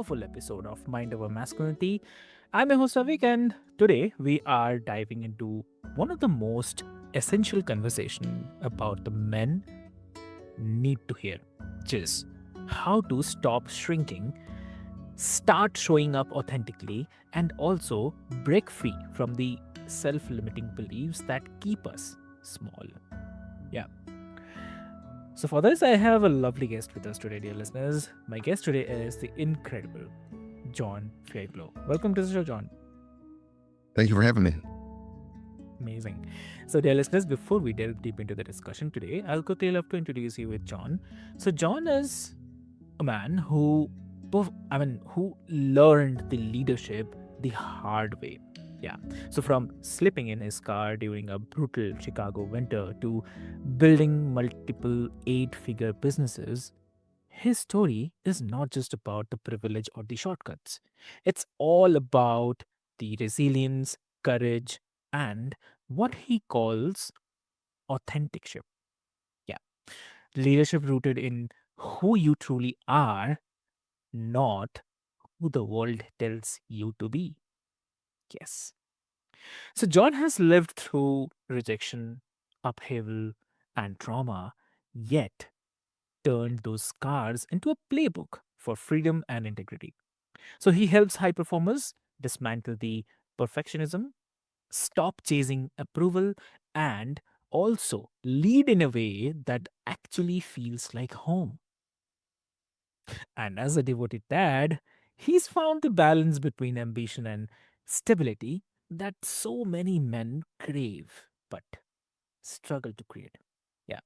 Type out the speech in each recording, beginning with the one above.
powerful episode of Mind Over Masculinity. I'm your host Avik, and today we are diving into one of the most essential conversation about the men need to hear, which is how to stop shrinking, start showing up authentically, and also break free from the self-limiting beliefs that keep us small. Yeah. So, for this, I have a lovely guest with us today, dear listeners. My guest today is the incredible John Fairclough. Welcome to the show, John. Thank you for having me. Amazing. So, dear listeners, before we delve deep into the discussion today, I'll quickly love to introduce you with John. So, John is a man who learned the leadership the hard way. Yeah. So from slipping in his car during a brutal Chicago winter to building multiple eight-figure businesses, his story is not just about the privilege or the shortcuts. It's all about the resilience, courage, and what he calls authenticship. Yeah. Leadership rooted in who you truly are, not who the world tells you to be. Yes. So John has lived through rejection, upheaval, and trauma, yet turned those scars into a playbook for freedom and integrity. So he helps high performers dismantle the perfectionism, stop chasing approval, and also lead in a way that actually feels like home. And as a devoted dad, he's found the balance between ambition and stability that so many men crave but struggle to create. Yeah.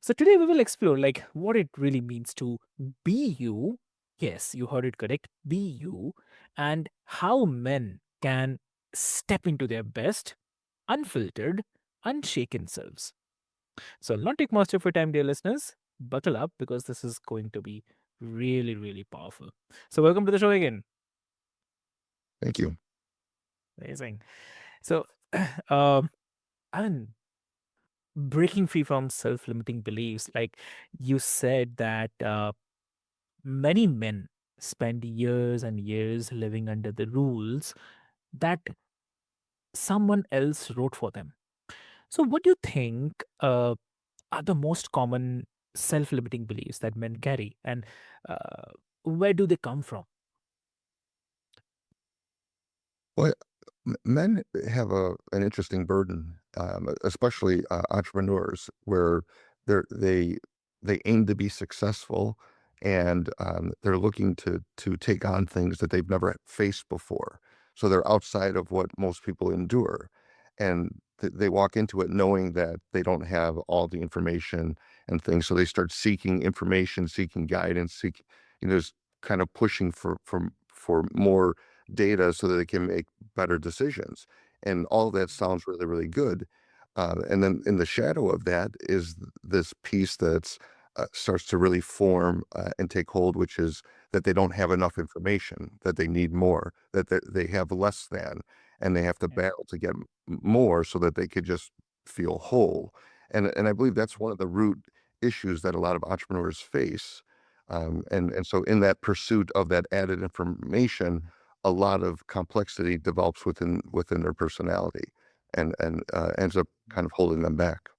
So today we will explore what it really means to be you. Yes, you heard it correct. Be you, and how men can step into their best, unfiltered, unshaken selves. So I'll not take much of your time, dear listeners. Buckle up because this is going to be really, really powerful. So welcome to the show again. Thank you. Amazing. So, um, I mean, breaking free from self-limiting beliefs, like you said that many men spend years and years living under the rules that someone else wrote for them. So, what do you think are the most common self-limiting beliefs that men carry, and uh, where do they come from? Well, men have an interesting burden, especially entrepreneurs, where they they aim to be successful, and they're looking to take on things that they've never faced before. So they're outside of what most people endure, and they walk into it knowing that they don't have all the information and things. So they start seeking information, seeking guidance, just kind of pushing for more data so that they can make better decisions. And all that sounds really, really good. And then in the shadow of that is this piece that's starts to really form and take hold, which is that they don't have enough information, that they need more, that they have less than, and they have to Yeah. battle to get more so that they could just feel whole. And I believe that's one of the root issues that a lot of entrepreneurs face. And so in that pursuit of that added information, a lot of complexity develops within their personality, and ends up kind of holding them back.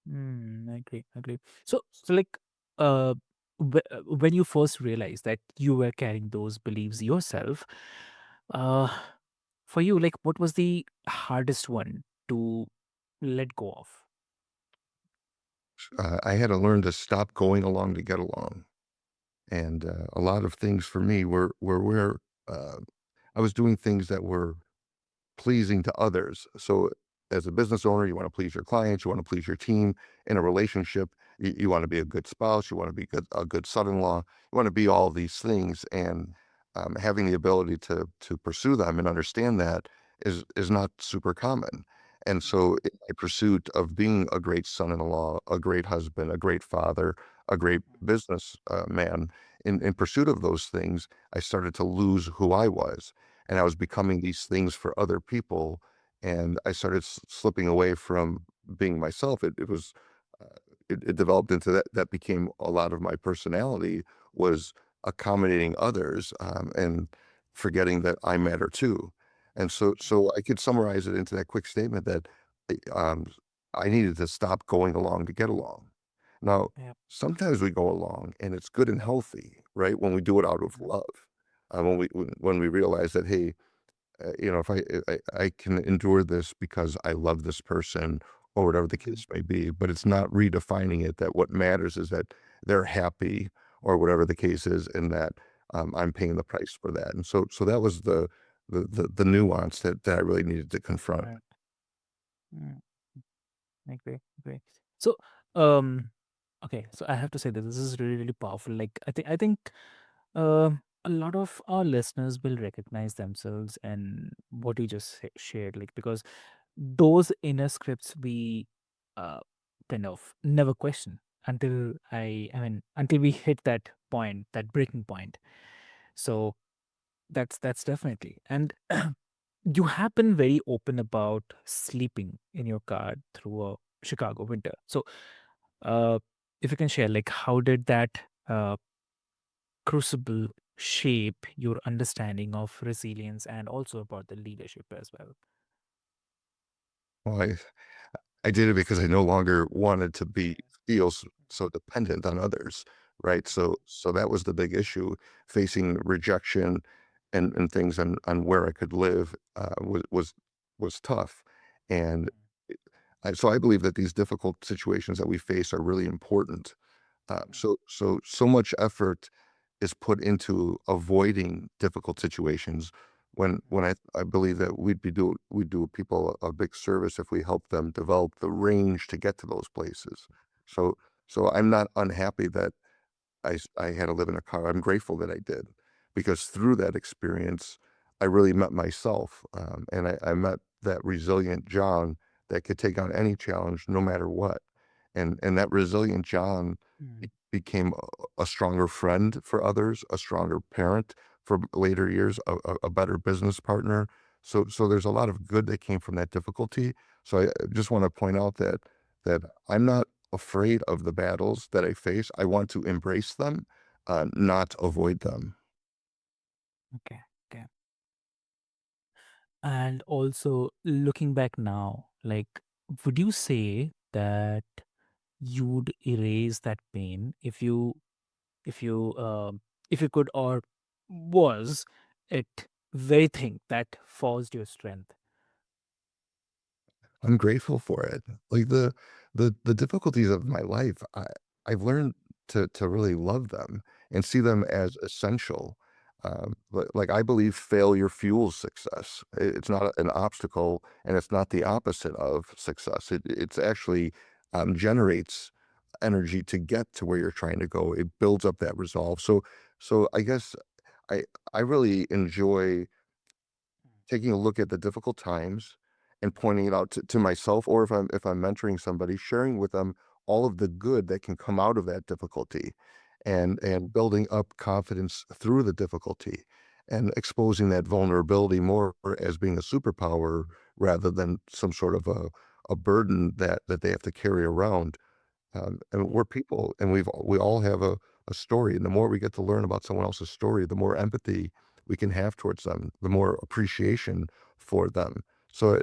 I agree. I agree. So uh, when you first realized that you were carrying those beliefs yourself, uh, for you, like, what was the hardest one to let go of? I had to learn to stop going along to get along, and a lot of things for me were where uh, I was doing things that were pleasing to others. So as a business owner, you want to please your clients, you want to please your team. In a relationship, you want to be a good spouse, you want to be a good son-in-law, you want to be all these things. And having the ability to pursue them and understand that is not super common. And so in my pursuit of being a great son-in-law, a great husband, a great father, a great business man, in pursuit of those things, I started to lose who I was, and I was becoming these things for other people, and I started slipping away from being myself. It developed into that became a lot of my personality, was accommodating others, and forgetting that I matter too. And so I could summarize it into that quick statement that um, I needed to stop going along to get along. Now, Yep. sometimes we go along and it's good and healthy, right? When we do it out of Mhm. love, when we realize that, hey, if I can endure this because I love this person or whatever the Mhm. case may be, but it's not redefining it that what matters is that they're happy or whatever the case is, and that I'm paying the price for that. And so that was the nuance that I really needed to confront. Right. Mm. Agree. Agree. So, um, okay. So I have to say that this is really, really powerful. Like I think, a lot of our listeners will recognize themselves and what you just shared. Like because those inner scripts we uh kind of never question until until we hit that point, that breaking point. So that's definitely. And you have been very open about sleeping in your car through a Chicago winter. So, uh, if you can share, like, how did that uh, crucible shape your understanding of resilience and also about the leadership as well? Well, I did it because I no longer wanted to feel so dependent on others, right? So that was the big issue, facing rejection and things on where I could live was tough, and so I believe that these difficult situations that we face are really important. So much effort is put into avoiding difficult situations when I believe that we'd do people a big service if we help them develop the range to get to those places. So so I'm not unhappy that I had to live in a car. I'm grateful that I did, because through that experience, I really met myself, and I met that resilient John that could take on any challenge no matter what. And that resilient John Mm. became a stronger friend for others, a stronger parent for later years, a better business partner. So there's a lot of good that came from that difficulty. So I just want to point out that I'm not afraid of the battles that I face. I want to embrace them, not avoid them. Okay. Okay. And also looking back now, like, would you say that you would erase that pain if you if you could, or was it very thing that forced your strength? I'm grateful for it. Like the difficulties of my life, I've learned to really love them and see them as essential. Like I believe failure fuels success. It's not an obstacle, and it's not the opposite of success. It's actually generates energy to get to where you're trying to go. It builds up that resolve. So I guess I I really enjoy taking a look at the difficult times and pointing it out to myself, or if I'm mentoring somebody, sharing with them all of the good that can come out of that difficulty, and building up confidence through the difficulty, and exposing that vulnerability more as being a superpower rather than some sort of a burden that they have to carry around. And Yeah. we're people, and we all have a story. And the more we get to learn about someone else's story, the more empathy we can have towards them, the more appreciation for them. So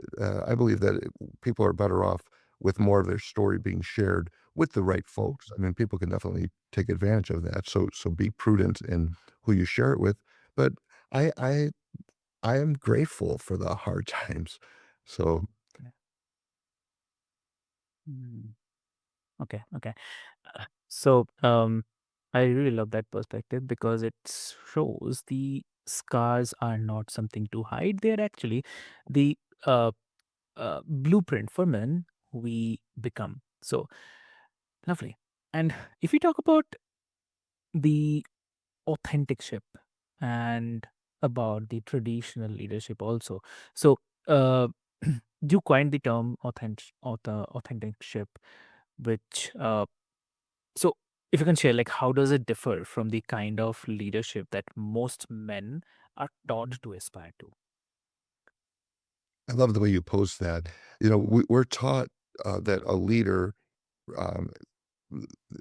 I believe that people are better off with more of their story being shared with the right folks. I mean, people can definitely take advantage of that. So be prudent in who you share it with. But I I I am grateful for the hard times. So Yeah. Mm. Okay. Okay. So, I really love that perspective because it shows the scars are not something to hide. They're actually the uh, blueprint for men we become. So lovely. And if we talk about the authentic ship and about the traditional leadership also. So, you coined the term authentic ship, which so if you can share, like, how does it differ from the kind of leadership that most men are taught to aspire to? I love the way you pose that. We're taught that a leader um,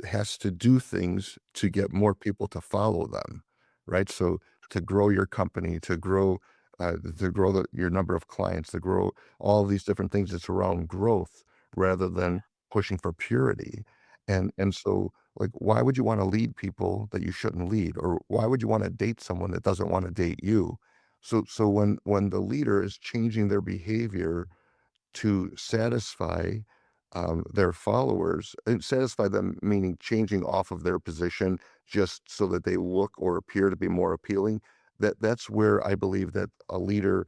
has to do things to get more people to follow them. right? So to grow your company, to grow your number of clients, to grow all these different things, it's around growth rather Yeah. than pushing for purity. And so, like, why would you want to lead people that you shouldn't lead, or why would you want to date someone that doesn't want to date you? So when the leader is changing their behavior to satisfy their followers, and satisfy them, meaning changing off of their position just so that they look or appear to be more appealing. That's where I believe that a leader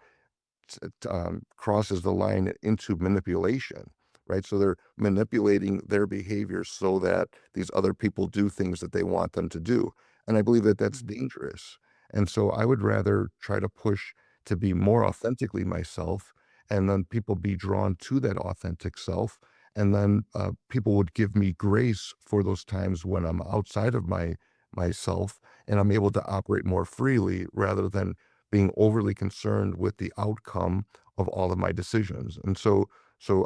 crosses the line into manipulation, right? So they're manipulating their behavior so that these other people do things that they want them to do. And I believe that that's Mhm. dangerous. And so I would rather try to push to be more authentically myself, and then people be drawn to that authentic self. And then people would give me grace for those times when I'm outside of myself, and I'm able to operate more freely rather than being overly concerned with the outcome of all of my decisions. And so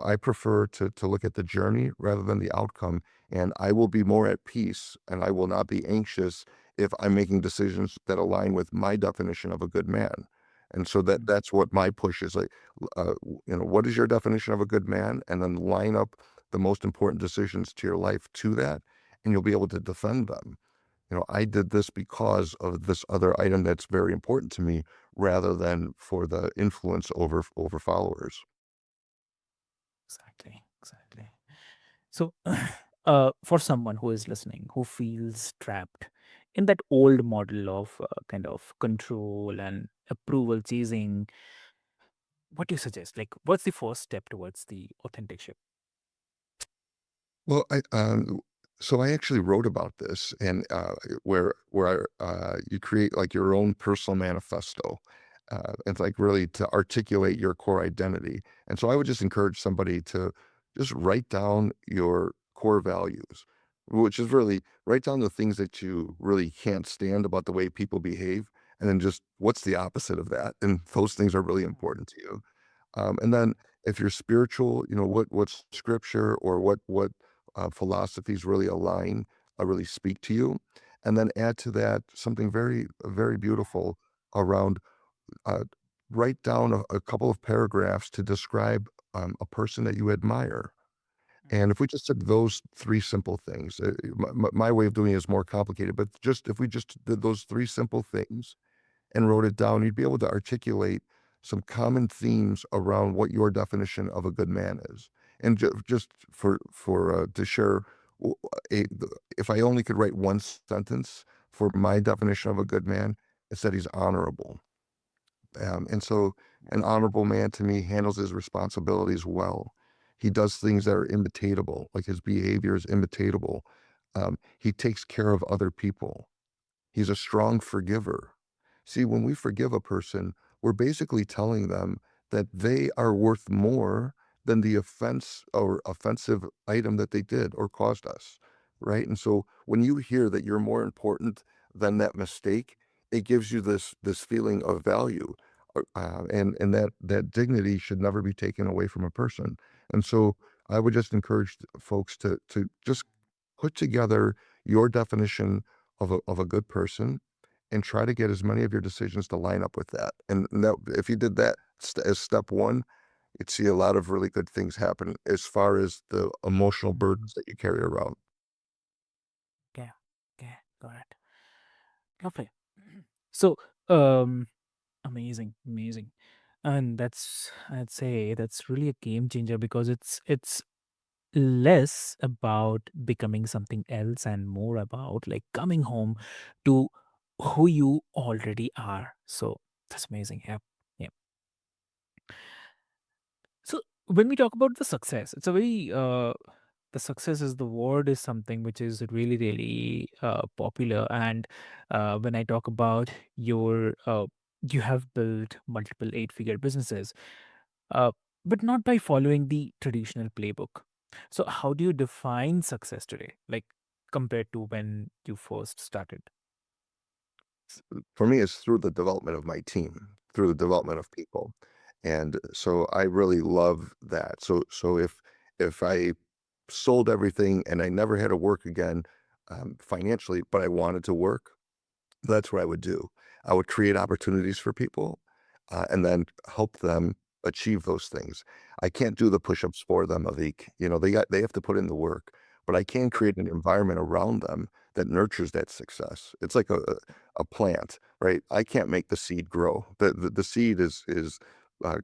I prefer to look at the journey rather than the outcome, and I will be more at peace and I will not be anxious if I'm making decisions that align with my definition of a good man. And so Mhm. that's what my push is like. What is your definition of a good man? And then line up the most important decisions to your life to that, and you'll be able to defend them. I did this because of this other item that's very important to me, rather than for the influence over followers. Exactly. Exactly. So, for someone who is listening, who feels trapped in that old model of kind of control and approval chasing, what do you suggest? Like, what's the first step towards the authentic shift? Well, I actually wrote about this, and where you create like your own personal manifesto, and like really to articulate your core identity. And so I would just encourage somebody to just write down your core values, which is really write down the things that you really can't stand about the way people behave, and then just what's the opposite of that, and those things are really important to you. And then if you're spiritual, what scripture or what philosophies really align, really speak to you, and then add to that something very, very beautiful around. Uh, Write down a couple of paragraphs to describe a person that you admire. And if we just took those three simple things, my way of doing it is more complicated, but just if we just did those three simple things and wrote it down, you'd be able to articulate some common themes around what your definition of a good man is. And just for to share, w- if I only could write one sentence for my definition of a good man, it's that he's honorable. And so, an honorable man to me handles his responsibilities well. He does things that are imitatable, like his behavior is imitatable. He takes care of other people. He's a strong forgiver. See, when we forgive a person, we're basically telling them that they are worth more than the offense or offensive item that they did or caused us, right? And so when you hear that you're more important than that mistake, it gives you this feeling of value, and that dignity should never be taken away from a person. And so I would just encourage folks to just put together your definition of a good person, and try to get as many of your decisions to line up with that. And that, if you did that as step one, you'd see a lot of really good things happen as far as the emotional Mhm. burdens that you carry around. Yeah. Yeah. Got it. Lovely. So, um, amazing, amazing. And I'd say that's really a game changer because it's less about becoming something else and more about like coming home to who you already are. So that's amazing. Yeah. Yeah. So when we talk about the success, it's a very the success is the word is something which is really really popular. And when I talk about your you have built multiple eight-figure businesses, uh, but not by following the traditional playbook. So how do you define success today, like compared to when you first started? For me, it's through the development of my team, through the development of people. And so I really love that. So if I sold everything and I never had to work again financially, but I wanted to work, That's what I would do. I would create opportunities for people, and then help them achieve those things. I can't do the push-ups for them, Avik. They have to put in the work, but I can create an environment around them that nurtures that success. It's like a plant, right? I can't make the seed grow. The seed is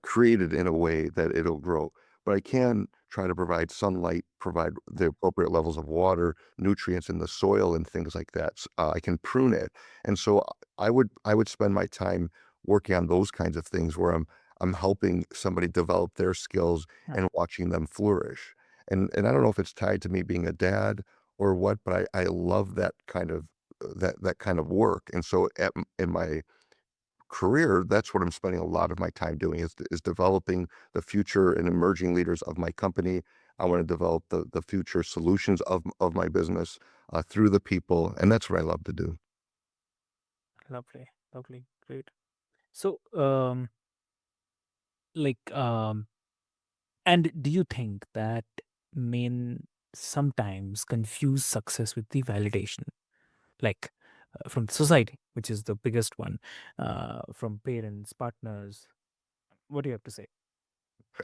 created in a way that it'll grow, but I can try to provide sunlight, provide the appropriate levels of water, nutrients in the soil, and things like that. I can prune it, and so I would spend my time working on those kinds of things where I'm helping somebody develop their skills Mm. and watching them flourish. And I don't know if it's tied to me being a dad or what, but I love that kind of that kind of work. And so in my career, that's what I'm spending a lot of my time doing is developing the future and emerging leaders of my company. I want to develop the future solutions of my business through the people, and that's what I love to do. Lovely, lovely, great. So, like, and do you think that men sometimes confuse success with the validation, like from the society, which is the biggest one, from parents, partners? What do you have to say?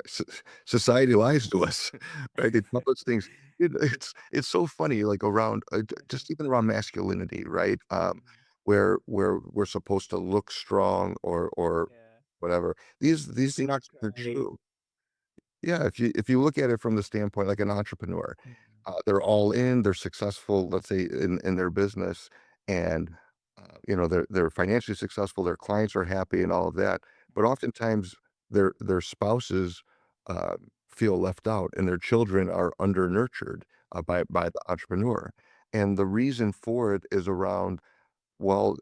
So society lies to us, right? They tell us things. It's so funny, like around just even around masculinity, right? Where we're supposed to look strong or Yeah, whatever. These things not are cry. true. Yeah, if you look at it from the standpoint like an entrepreneur, Mm, they're all in, they're successful, let's say in their business, and they're financially successful, their clients are happy, and all of that. But oftentimes, their spouses uh, feel left out, and their children are under nurtured by the entrepreneur, and the reason for it is around well,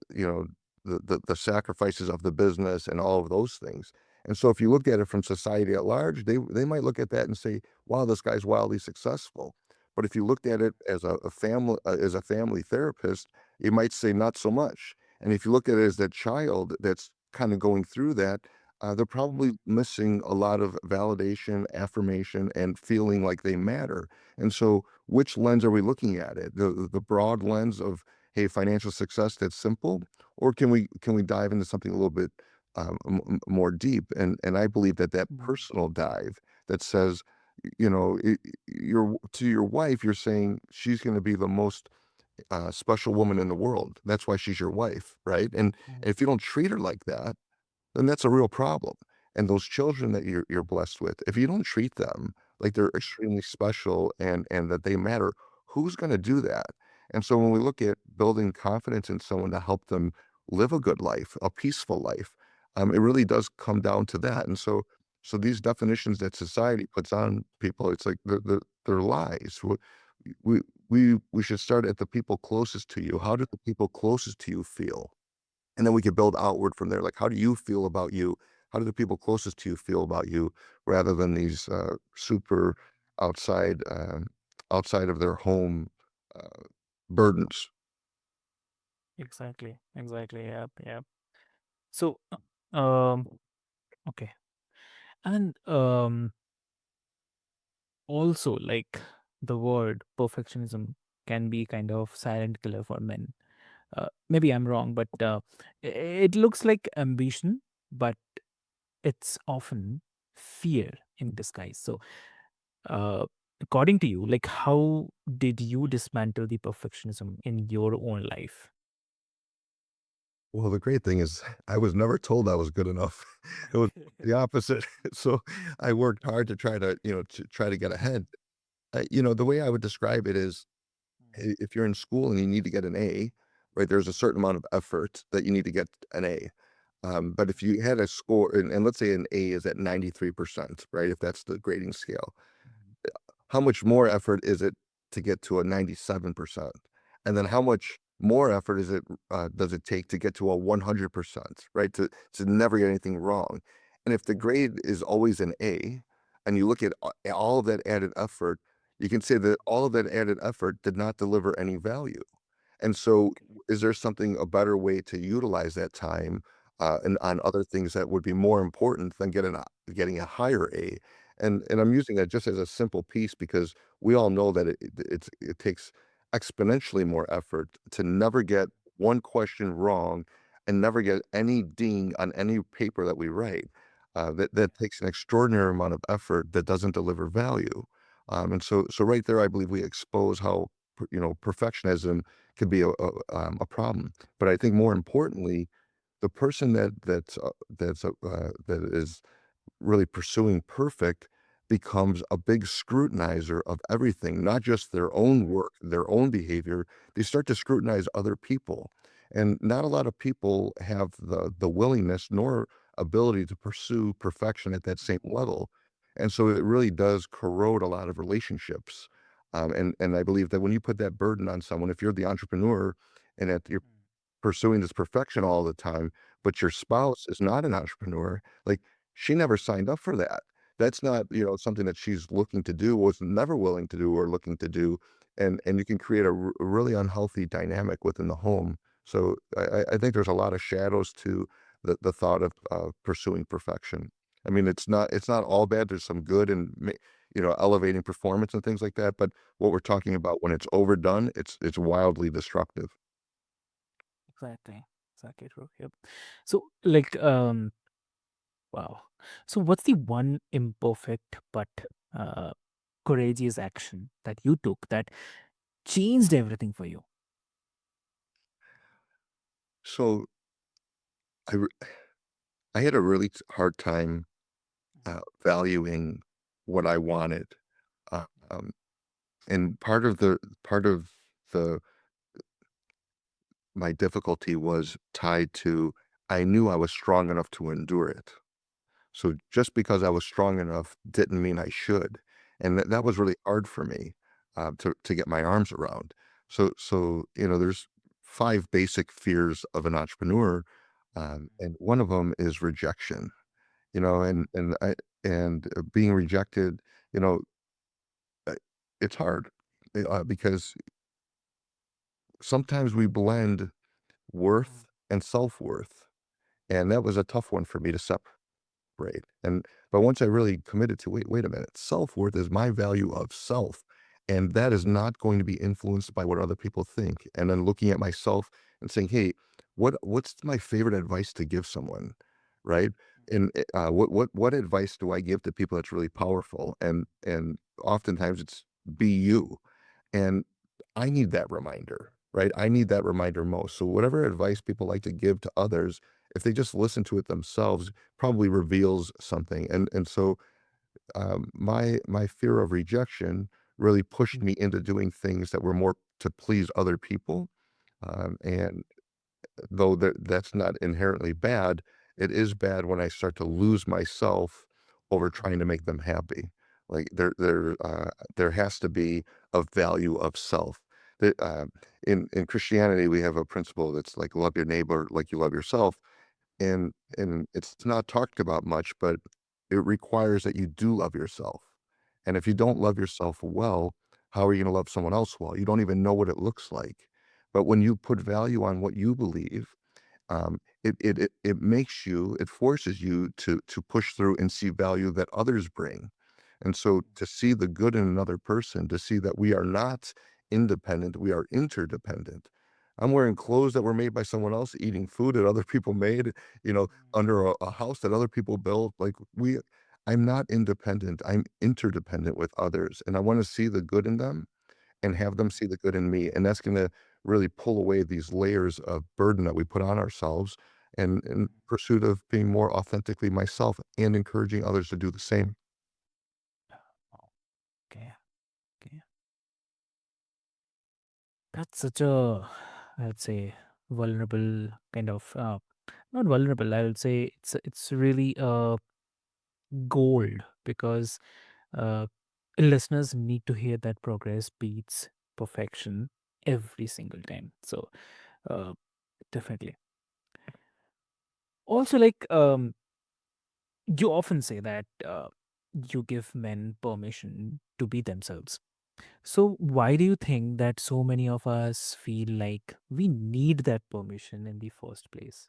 the sacrifices of the business and all of those things. And so if you look at it from society at large, they might look at that and say, "Wow, this guy's wildly successful." But if you looked at it as a family therapist, you might say not so much. And if you look at it as that child that's kind of going through that, they're probably missing a lot of validation, affirmation, and feeling like they matter. And so, which lens are we looking at it? The broad lens of hey, financial success that's simple, or can we dive into something a little bit more deep? And I believe that that mm, personal dive that says, you're to your wife, you're saying she's going to be the most special woman in the world. That's why she's your wife, right? And mm, if you don't treat her like that, then that's a real problem. And those children that you're blessed with, if you don't treat them like they're extremely special and that they matter, who's going to do that? And so when we look at building confidence in someone to help them live a good life, a peaceful life, it really does come down to that. And so these definitions that society puts on people, it's like they're lies. We we should start at the people closest to you. How do the people closest to you feel? And then we could build outward from there. Like, how do you feel about you? How do the people closest to you feel about you, rather than these super outside outside of their home uh, burdens? exactly, exactly. Yep, yep. So, um, okay, and also like the word perfectionism can be kind of silent killer for men. Maybe I'm wrong, but it looks like ambition, but it's often fear in disguise. So, uh, according to you, like how did you dismantle the perfectionism in your own life? Well, the great thing is I was never told I was good enough. It was the opposite. So I worked hard to try to get ahead. The way I would describe it is if you're in school and you need to get an A, right, there's a certain amount of effort that you need to get an A. But if you had a score, and let's say an A is at 93%, right, if that's the grading scale, how much more effort is it to get to a 97%? And then how much more effort does it take to get to a 100%, right? To never get anything wrong. And if the grade is always an A, and you look at all of that added effort, you can say that all of that added effort did not deliver any value. And so, Okay. is there something a better way to utilize that time, and on other things that would be more important than getting a higher A? And I'm using that just as a simple piece because we all know that it takes exponentially more effort to never get one question wrong and never get any ding on any paper that we write. That takes an extraordinary amount of effort that doesn't deliver value. And so right there, I believe we expose how perfectionism could be a problem. But I think more importantly, the person that is really pursuing perfect becomes a big scrutinizer of everything, not just their own work, their own behavior. They start to scrutinize other people. And not a lot of people have the willingness nor ability to pursue perfection at that same level. And so it really does corrode a lot of relationships. And I believe that when you put that burden on someone, if you're the entrepreneur and at your pursuing this perfection all the time, but your spouse is not an entrepreneur, like, she never signed up for that. That's not, something that she's looking to do, was never willing to do or looking to do, and you can create a really unhealthy dynamic within the home. So I think there's a lot of shadows to the thought of pursuing perfection. I mean, it's not all bad. There's some good and elevating performance and things like that. But what we're talking about when it's overdone, it's wildly destructive. Exactly. Exactly true. Yep. So, like, wow. So, what's the one imperfect but uh, courageous action that you took that changed everything for you? So I re- I had a really hard time valuing what I wanted, uh, um, and part of the my difficulty was tied to I knew I was strong enough to endure it. So just because I was strong enough didn't mean I should, and that was really hard for me to get my arms around. So there's 5 basic fears of an entrepreneur, and one of them is rejection. And being rejected, you know, uh, it's hard because sometimes we blend worth and self worth, and that was a tough one for me to separate. But once I really committed to, wait a minute, self-worth is my value of self, and that is not going to be influenced by what other people think. And then looking at myself and saying, "Hey, what's my favorite advice to give someone?" Right? And what advice do I give to people that's really powerful? And oftentimes it's be you. And I need that reminder, right? I need that reminder most. So whatever advice people like to give to others, if they just listen to it themselves, probably reveals something. And so my fear of rejection really pushed me into doing things that were more to please other people. And though that's not inherently bad, it is bad when I start to lose myself over trying to make them happy. Like there has to be a value of self. That in Christianity we have a principle that's like love your neighbor like you love yourself, and it's not talked about much, but it requires that you do love yourself. And if you don't love yourself well, how are you going to love someone else well? You don't even know what it looks like. But when you put value on what you believe, it makes you, it forces you to push through and see value that others bring. And so to see the good in another person, to see that we are not independent, we are interdependent. I'm wearing clothes that were made by someone else, eating food that other people made, you know, under a house that other people built. I'm not independent. I'm interdependent with others. And I want to see the good in them and have them see the good in me. And that's going to really pull away these layers of burden that we put on ourselves and in pursuit of being more authentically myself and encouraging others to do the same. Okay. Okay. That's such a, I'd say, vulnerable kind of, not vulnerable. I would say it's really gold because uh, listeners need to hear that progress beats perfection every single time. So uh, definitely. Also, like, you often say that you give men permission to be themselves. So why do you think that so many of us feel like we need that permission in the first place?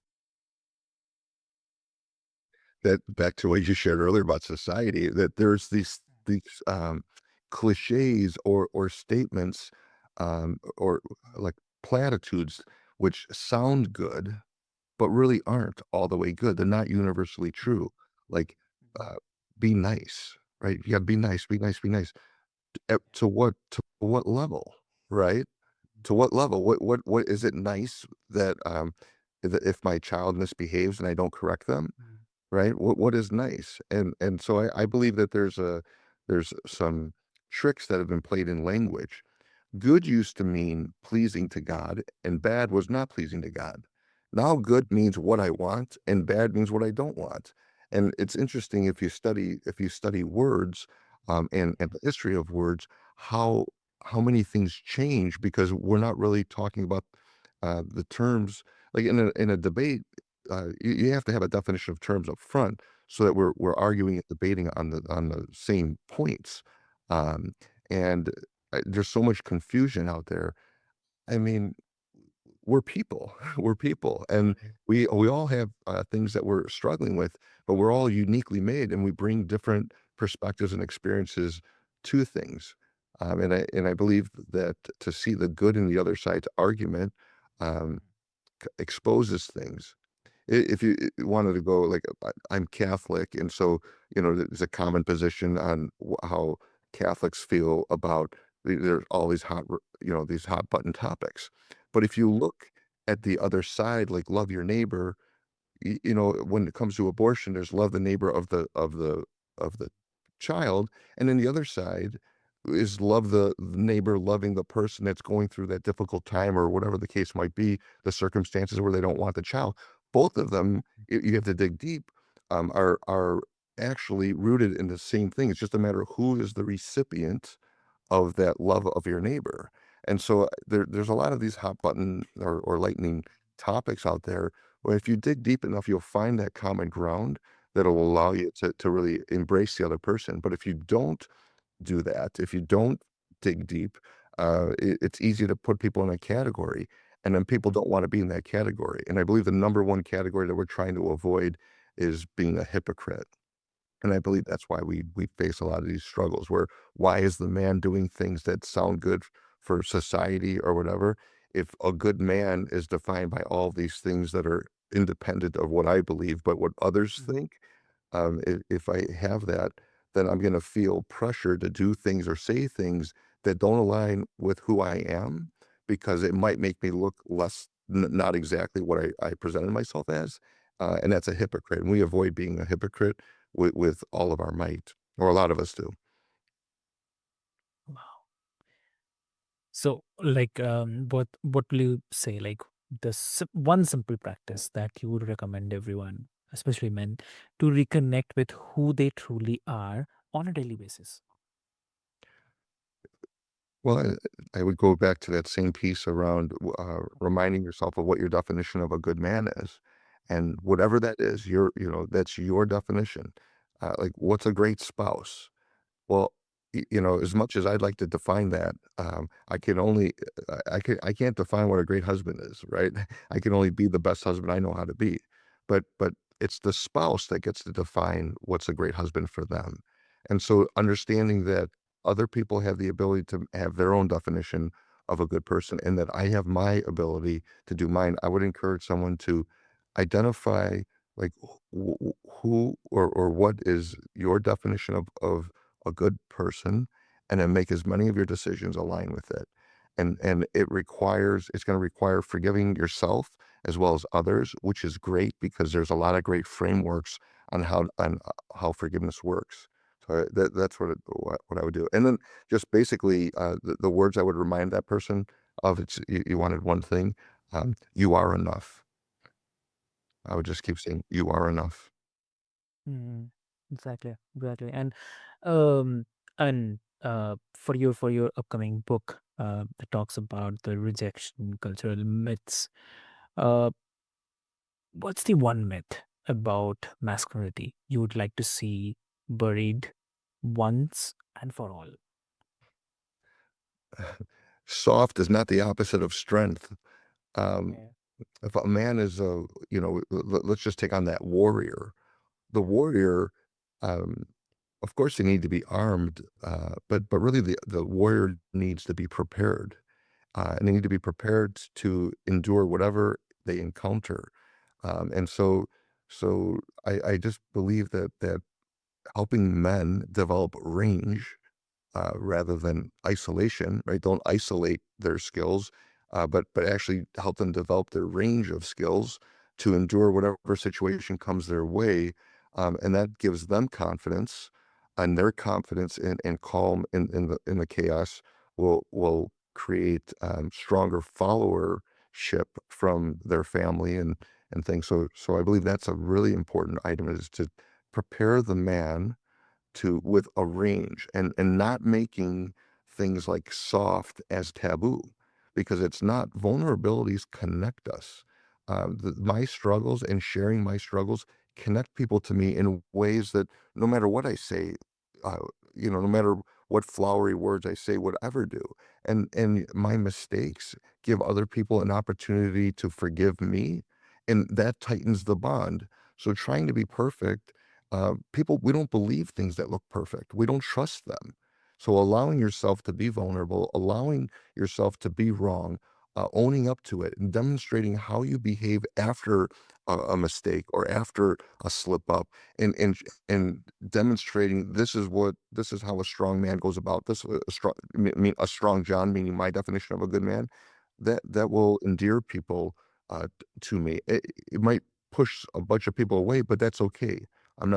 That back to what you shared earlier about society, that there's these cliches or statements or like platitudes which sound good, but really aren't all the way good. They're not universally true. Like, Mhm. uh, be nice, right? You gotta be nice, be nice, be nice. Yeah. To what level, right? To what level? What is it nice that, if my child misbehaves and I don't correct them, Mhm. right? What is nice? And so I believe that there's some tricks that have been played in language. Good used to mean pleasing to God, and bad was not pleasing to God. Now good means what I want, and bad means what I don't want. And it's interesting if you study words, and Yeah. the history of words, how how many things change because we're not really talking about the terms like in a debate. You have to have a definition of terms up front so that we're arguing and debating on the same points. Um, and there's so much confusion out there. I mean, we're people. We're people, and Mhm. we all have things that we're struggling with, but we're all uniquely made, and we bring different perspectives and experiences to things. And I believe that to see the good in the other side's argument um, exposes things. If you wanted to go like I'm Catholic, and so there's a common position on how Catholics feel about there's all these these hot button topics. But if you look at the other side, like love your neighbor, when it comes to abortion, there's love the neighbor of the child, and then the other side is love the neighbor loving the person that's going through that difficult time or whatever the case might be, the circumstances where they don't want the child. Both of them, you have to dig deep, are actually rooted in the same thing. It's just a matter of who is the recipient of that love of your neighbor. And so there's a lot of these hot button or lightning topics out there where if you dig deep enough, you'll find that common ground that'll allow you to really embrace the other person. But if you don't do that, if you don't dig deep, it's easy to put people in a category, and then people don't want to be in that category. And I believe the number one category that we're trying to avoid is being a hypocrite. And I believe that's why we face a lot of these struggles where why is the man doing things that sound good for society or whatever? If a good man is defined by all these things that are independent of what I believe, but what others Mhm. think, if I have that, then I'm going to feel pressure to do things or say things that don't align with who I am because it might make me look less, not exactly what I presented myself as. And that's a hypocrite. And we avoid being a hypocrite with all of our might, or a lot of us do. Wow. So, like, what will you say? Like, one simple practice that you would recommend everyone, especially men, to reconnect with who they truly are on a daily basis. Well, I would go back to that same piece around reminding yourself of what your definition of a good man is. And whatever that is, that's your definition. Like, what's a great spouse? Well, as much as I'd like to define that, I can only I can't define what a great husband is, right? I can only be the best husband I know how to be. But it's the spouse that gets to define what's a great husband for them. And so understanding that other people have the ability to have their own definition of a good person and that I have my ability to do mine, I would encourage someone to identify like who or what is your definition of a good person and then make as many of your decisions align with it. And it's going to require forgiving yourself as well as others, which is great because there's a lot of great frameworks on how forgiveness works. So that's what I would do. And then just basically the words I would remind that person of you wanted one thing, you are enough. I would just keep saying you are enough. Mhm. Exactly, exactly. Um, for your upcoming book that talks about the rejection cultural myths, uh, what's the one myth about masculinity you would like to see buried once and for all? Soft is not the opposite of strength. Um, Yeah. if a man is let's just take on that warrior. The warrior, um, of course, they need to be armed, but really the warrior needs to be prepared. and they need to be prepared to endure whatever they encounter. And so I just believe that helping men develop range rather than isolation, right? Don't isolate their skills, but actually help them develop their range of skills to endure whatever situation comes their way, and that gives them confidence, and their confidence and calm in the chaos will create stronger followership from their family and things. So I believe that's a really important item is to prepare the man to with a range and not making things like soft as taboo because it's not. Vulnerabilities connect us. My struggles and sharing my struggles connect people to me in ways that no matter what I say, uh, no matter what flowery words I say would ever do. And my mistakes give other people an opportunity to forgive me, and that tightens the bond. So trying to be perfect, people, we don't believe things that look perfect. We don't trust them. So allowing yourself to be vulnerable, allowing yourself to be wrong, owning up to it, and demonstrating how you behave after a mistake or after a slip up, and demonstrating this is how a strong man goes about this. A strong, mean a strong John, meaning my definition of a good man. That will endear people to me. It might push a bunch of people away, but that's okay.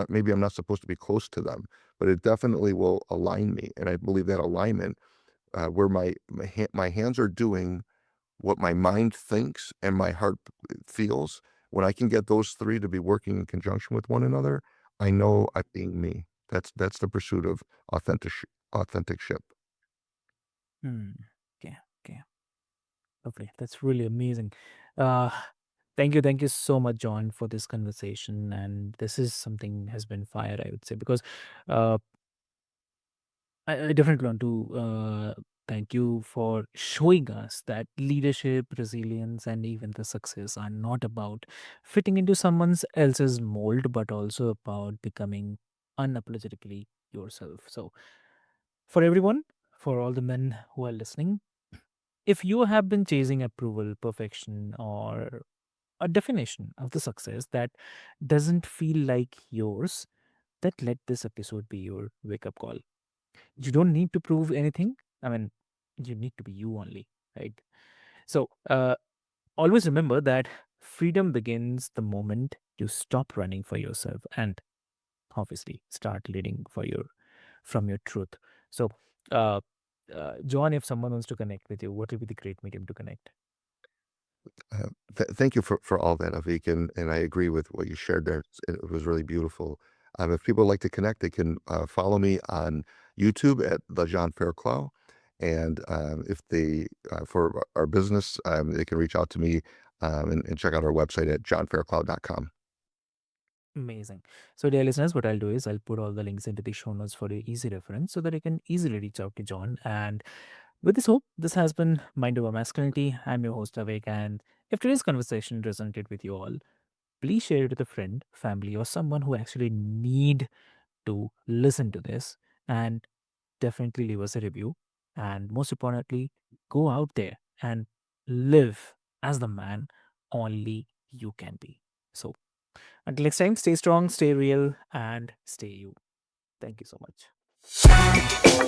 Maybe I'm not supposed to be close to them, but it definitely will align me. And I believe that alignment, where my hands are doing what my mind thinks and my heart feels, when I can get those three to be working in conjunction with one another, I know I'm being me. That's the pursuit of authentic authenticship. Hmm. Okay. Okay. Lovely. That's really amazing. Uh, thank you so much, John, for this conversation. And this is something has been fire, I would say, because uh, I definitely want to thank you for showing us that leadership, resilience, and even the success are not about fitting into someone else's mold, but also about becoming unapologetically yourself. So, for everyone, for all the men who are listening, if you have been chasing approval, perfection, or a definition of the success that doesn't feel like yours, then let this episode be your wake up call. You don't need to prove anything. I mean, you need to be you only, right? So, always remember that freedom begins the moment you stop running for yourself and obviously start leading for your from your truth. So, uh, John, if someone wants to connect with you, what will be the great medium to connect? Thank you for all that, Avik, and I agree with what you shared there. It was really beautiful. If people would like to connect, they can follow me on YouTube at the John Fairclough, and if they for our business, they can reach out to me and check out our website at johnfairclough.com. Amazing. So, dear listeners, what I'll do is I'll put all the links into the show notes for your easy reference so that you can easily reach out to John. And with this hope, this has been Mind Over Masculinity. I'm your host, Avik. And if today's conversation resonated with you all, please share it with a friend, family, or someone who actually need to listen to this. And definitely leave us a review. And most importantly, go out there and live as the man only you can be. So, until next time, stay strong, stay real, and stay you. Thank you so much.